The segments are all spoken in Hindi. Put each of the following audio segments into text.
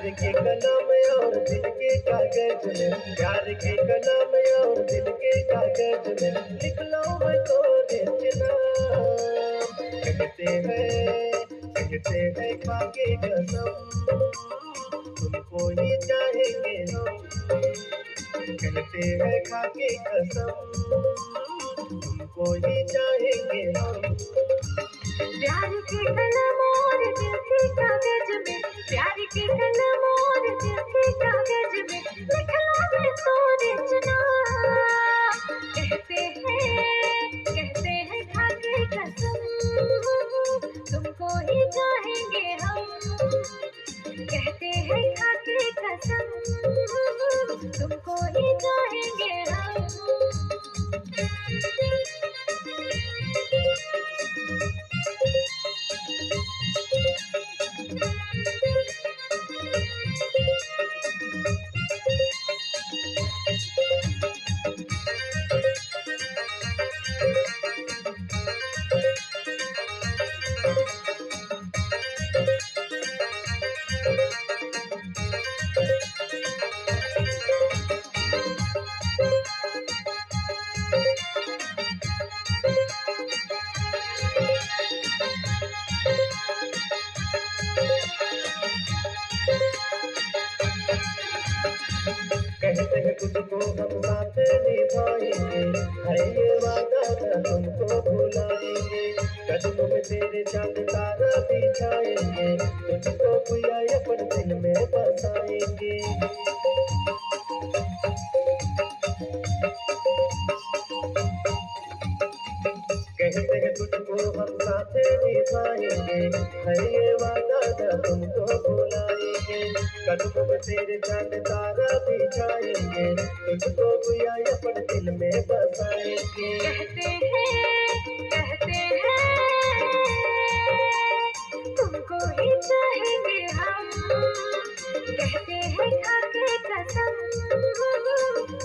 प्यार के कलम और दिल के कागज में, प्यार के कलम और दिल के कागज में लिख लो मैं तो नाम। कहते हैं खा के कसम, तुमको ही चाहेंगे हम। कहते हैं खा के कसम, तुमको ही चाहेंगे हम। प्यार के कलम और दिल के कागज में, प्यार के कलम और दिल के कागज में लिख लो मैं तो रचना। कहते हैं खा के कसम, तुमको ही चाहेंगे हम। कहते हैं खा के कसम, तुमको ही चाहेंगे हम। कहते हैं तुझको हम साथ निभाएंगे, है ये वादा न तुमको भुलाएंगे। कदमों में तेरे चांद तारा बिछाएंगे, तुझको भैया अपन दिल में बसाएंगे। कहते हैं तुझको हम साथ निभाएंगे, है ये वादा न तुमको भुलाएंगे। कदमों में तेरे चांद तारा बिछाएंगे, तुझको भैया अपन दिल में बसाएंगे। कहते हैं तुमको ही चाहेंगे हम। कहते हैं खा के कसम,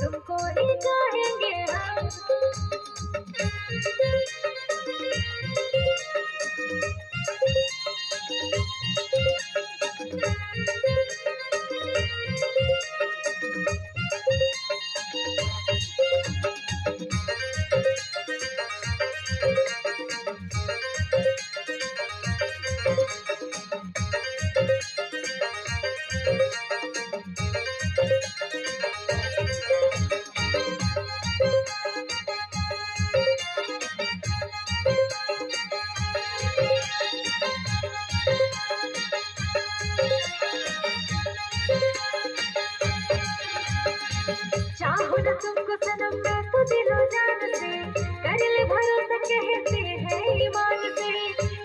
तुमको ही चाहेंगे हम। चाहो न तुमको सनम मैं तो दिलो जान से, कर ले भरोसा कहते हैं ईमान से।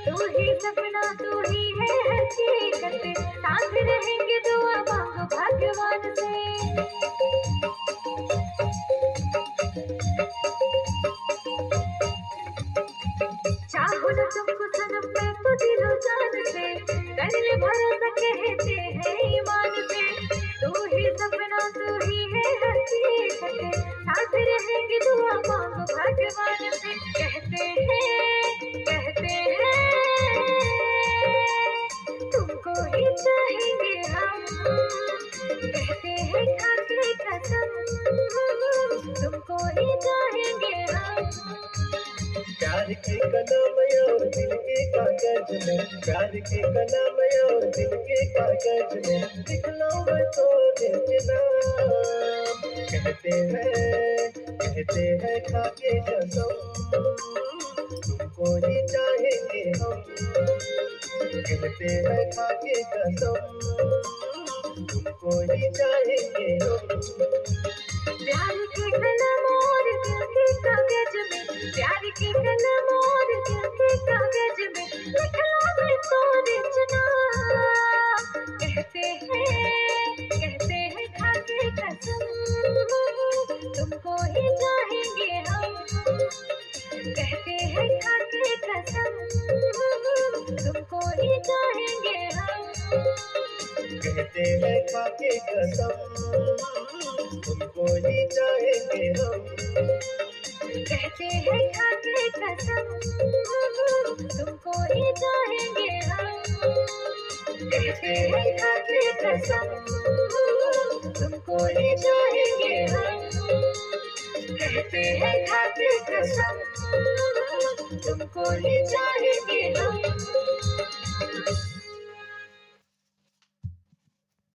तू ही सपना तू ही है हकीकत, साथ रहेंगे दुआ मांगो भगवान से। चाहो न तुमको सनम मैं तो दिलो जान से, कर ले भरोसा कहते हैं ईमान से। तू ही सपना तू ही है हकीकत, साथ रहेंगे दुआ मांगो भगवान से। कहते हैं तुमको ही चाहेंगे हम। कहते हैं खा के कसम, तुमको ही चाहेंगे हम। प्यार के कलम और दिल के कागज में, प्यार के कलम और दिल के कागज में लिख लो मैं तो नाम। कहते हैं खा के कसम, तुमको ही चाहेंगे हम। कहते हैं खा के कसम, तुमको ही चाहेंगे हम। प्यार के कलम और दिल के कागज में, प्यार के कलम और दिल के कागज में लिख लो मैं तो रचना। कहते हैं खा के कसम, तुमको ही चाहेंगे हम। कहते हैं खा के कसम, तुमको ही चाहेंगे हम। कहते हैं खा के कसम, तुमको ही चाहेंगे हम। कहते हैं खा के कसम, तुमको ही चाहेंगे हम। कहते हैं खाते कसम तुमको ही चाहेंगे हम, कहते हैं खाते कसम तुमको ही चाहेंगे हम।